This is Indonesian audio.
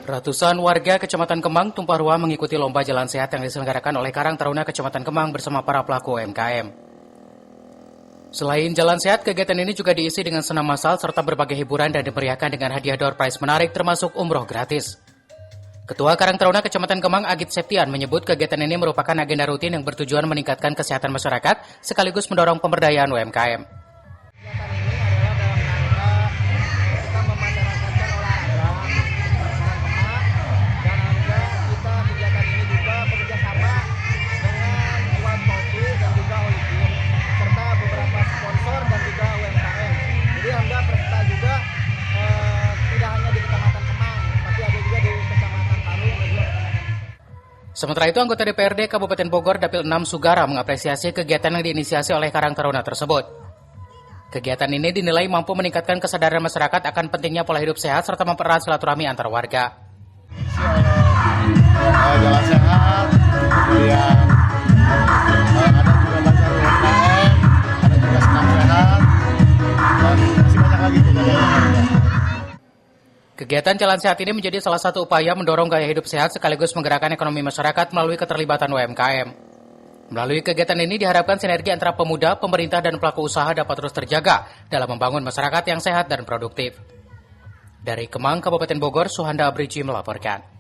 Ratusan warga Kecamatan Kemang tumpah ruah mengikuti lomba jalan sehat yang diselenggarakan oleh Karang Taruna Kecamatan Kemang bersama para pelaku UMKM. Selain jalan sehat, kegiatan ini juga diisi dengan senam massal serta berbagai hiburan dan dimeriahkan dengan hadiah door prize menarik termasuk umroh gratis. Ketua Karang Taruna Kecamatan Kemang Agit Septian menyebut kegiatan ini merupakan agenda rutin yang bertujuan meningkatkan kesehatan masyarakat sekaligus mendorong pemberdayaan UMKM. Sementara itu, anggota DPRD Kabupaten Bogor Dapil 6 Sugara mengapresiasi kegiatan yang diinisiasi oleh Karang Taruna tersebut. Kegiatan ini dinilai mampu meningkatkan kesadaran masyarakat akan pentingnya pola hidup sehat serta mempererat silaturahmi antar warga. Jalan sehat, kemudian ada juga bazar UMKM, ada juga senam sehat, dan masih banyak lagi kegiatan. Kegiatan jalan sehat ini menjadi salah satu upaya mendorong gaya hidup sehat sekaligus menggerakkan ekonomi masyarakat melalui keterlibatan UMKM. Melalui kegiatan ini diharapkan sinergi antara pemuda, pemerintah, dan pelaku usaha dapat terus terjaga dalam membangun masyarakat yang sehat dan produktif. Dari Kemang, Kabupaten Bogor, Suhanda Abriji melaporkan.